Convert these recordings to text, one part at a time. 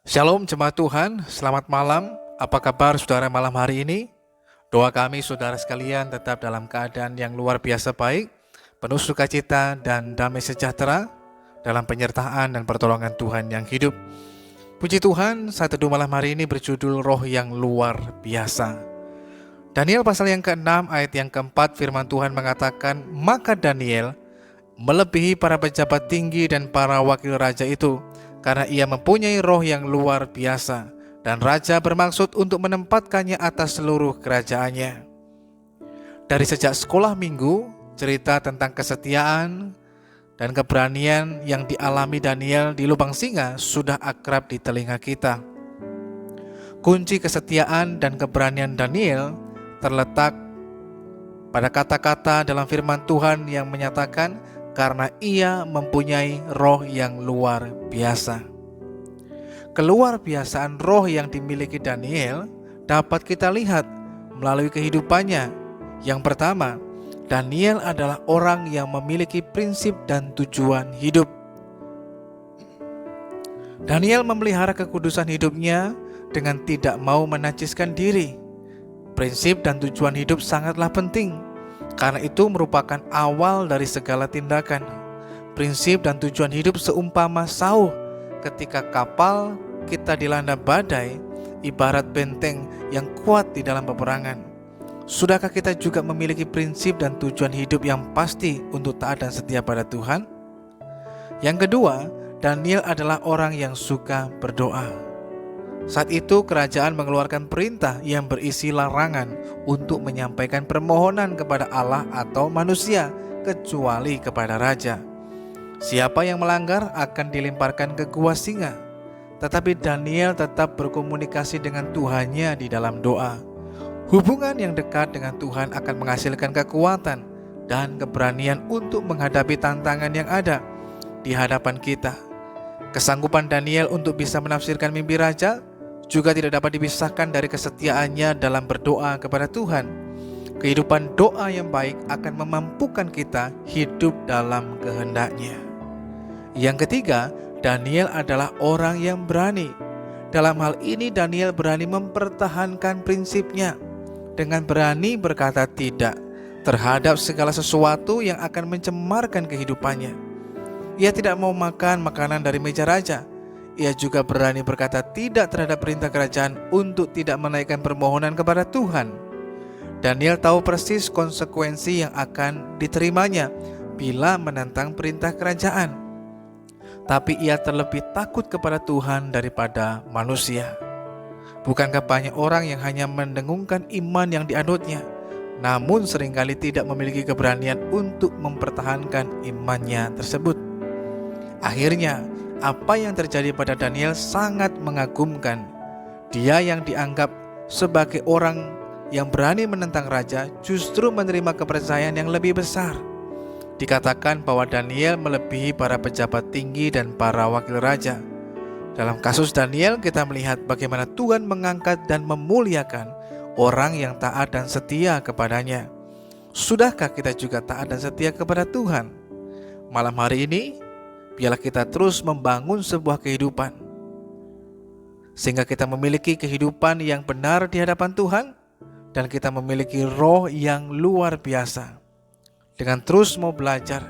Shalom jemaat Tuhan, selamat malam. Apa kabar saudara malam hari ini? Doa kami saudara sekalian tetap dalam keadaan yang luar biasa baik, penuh sukacita dan damai sejahtera dalam penyertaan dan pertolongan Tuhan yang hidup. Puji Tuhan, saat teduh malam hari ini berjudul Roh yang Luar Biasa. Daniel pasal yang ke-6 ayat yang ke-4 firman Tuhan mengatakan, "Maka Daniel melebihi para pejabat tinggi dan para wakil raja itu, karena ia mempunyai roh yang luar biasa, dan raja bermaksud untuk menempatkannya atas seluruh kerajaannya." Dari sejak sekolah minggu, cerita tentang kesetiaan dan keberanian yang dialami Daniel di lubang singa sudah akrab di telinga kita. Kunci kesetiaan dan keberanian Daniel terletak pada kata-kata dalam firman Tuhan yang menyatakan, karena ia mempunyai roh yang luar biasa. Keluar biasaan roh yang dimiliki Daniel dapat kita lihat melalui kehidupannya. Yang pertama, Daniel adalah orang yang memiliki prinsip dan tujuan hidup. Daniel memelihara kekudusan hidupnya dengan tidak mau menajiskan diri. Prinsip dan tujuan hidup sangatlah penting, karena itu merupakan awal dari segala tindakan. Prinsip dan tujuan hidup seumpama sauh ketika kapal kita dilanda badai, ibarat benteng yang kuat di dalam peperangan. Sudahkah kita juga memiliki prinsip dan tujuan hidup yang pasti untuk taat dan setia pada Tuhan? Yang kedua, Daniel adalah orang yang suka berdoa. Saat itu kerajaan mengeluarkan perintah yang berisi larangan untuk menyampaikan permohonan kepada Allah atau manusia, kecuali kepada raja. Siapa yang melanggar akan dilemparkan ke gua singa. Tetapi Daniel tetap berkomunikasi dengan Tuhannya di dalam doa. Hubungan yang dekat dengan Tuhan akan menghasilkan kekuatan dan keberanian untuk menghadapi tantangan yang ada di hadapan kita. Kesanggupan Daniel untuk bisa menafsirkan mimpi raja juga tidak dapat dipisahkan dari kesetiaannya dalam berdoa kepada Tuhan. Kehidupan doa yang baik akan memampukan kita hidup dalam kehendak-Nya. Yang ketiga, Daniel adalah orang yang berani. Dalam hal ini Daniel berani mempertahankan prinsipnya, dengan berani berkata tidak terhadap segala sesuatu yang akan mencemarkan kehidupannya. Ia tidak mau makan makanan dari meja raja. Ia juga berani berkata tidak terhadap perintah kerajaan untuk tidak menaikkan permohonan kepada Tuhan. Daniel tahu persis konsekuensi yang akan diterimanya bila menentang perintah kerajaan. Tapi ia terlebih takut kepada Tuhan daripada manusia. Bukankah banyak orang yang hanya mendengungkan iman yang dianutnya, namun seringkali tidak memiliki keberanian untuk mempertahankan imannya tersebut? Akhirnya, apa yang terjadi pada Daniel sangat mengagumkan. Dia yang dianggap sebagai orang yang berani menentang raja justru menerima kepercayaan yang lebih besar. Dikatakan bahwa Daniel melebihi para pejabat tinggi dan para wakil raja. Dalam kasus Daniel, kita melihat bagaimana Tuhan mengangkat dan memuliakan orang yang taat dan setia kepadanya. Sudahkah kita juga taat dan setia kepada Tuhan? Malam hari ini, biarlah kita terus membangun sebuah kehidupan, sehingga kita memiliki kehidupan yang benar di hadapan Tuhan, dan kita memiliki roh yang luar biasa. Dengan terus mau belajar,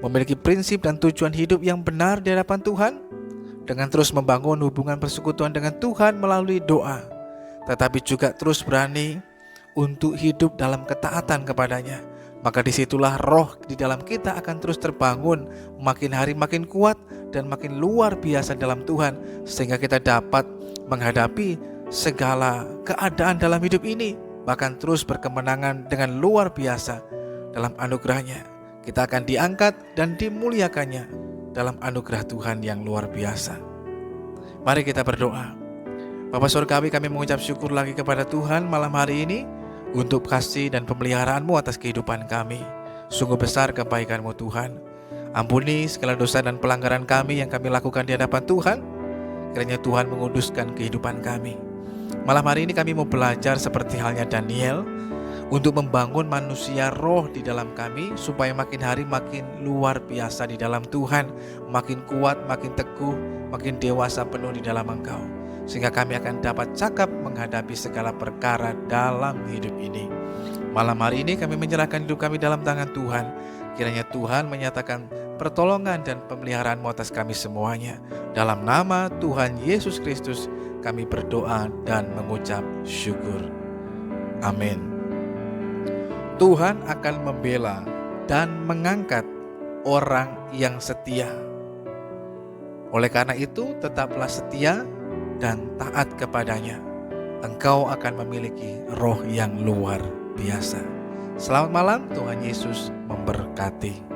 memiliki prinsip dan tujuan hidup yang benar di hadapan Tuhan, dengan terus membangun hubungan persekutuan dengan Tuhan melalui doa, tetapi juga terus berani untuk hidup dalam ketaatan kepadanya. Maka disitulah roh di dalam kita akan terus terbangun, makin hari makin kuat dan makin luar biasa dalam Tuhan, sehingga kita dapat menghadapi segala keadaan dalam hidup ini, bahkan terus berkemenangan dengan luar biasa dalam anugerah-Nya. Kita akan diangkat dan dimuliakannya dalam anugerah Tuhan yang luar biasa. Mari kita berdoa. Bapa Surgawi, kami mengucap syukur lagi kepada Tuhan malam hari ini untuk kasih dan pemeliharaan-Mu atas kehidupan kami. Sungguh besar kebaikan-Mu Tuhan. Ampuni segala dosa dan pelanggaran kami yang kami lakukan di hadapan Tuhan. Kiranya Tuhan menguduskan kehidupan kami. Malam hari ini kami mau belajar seperti halnya Daniel, untuk membangun manusia roh di dalam kami, supaya makin hari makin luar biasa di dalam Tuhan, makin kuat, makin teguh, makin dewasa penuh di dalam Engkau, sehingga kami akan dapat cakap menghadapi segala perkara dalam hidup ini. Malam hari ini kami menyerahkan hidup kami dalam tangan Tuhan. Kiranya Tuhan menyatakan pertolongan dan pemeliharaan atas kami semuanya. Dalam nama Tuhan Yesus Kristus kami berdoa dan mengucap syukur. Amin. Tuhan akan membela dan mengangkat orang yang setia. Oleh karena itu, tetaplah setia dan taat kepadanya. Engkau akan memiliki roh yang luar biasa. Selamat malam, Tuhan Yesus memberkati.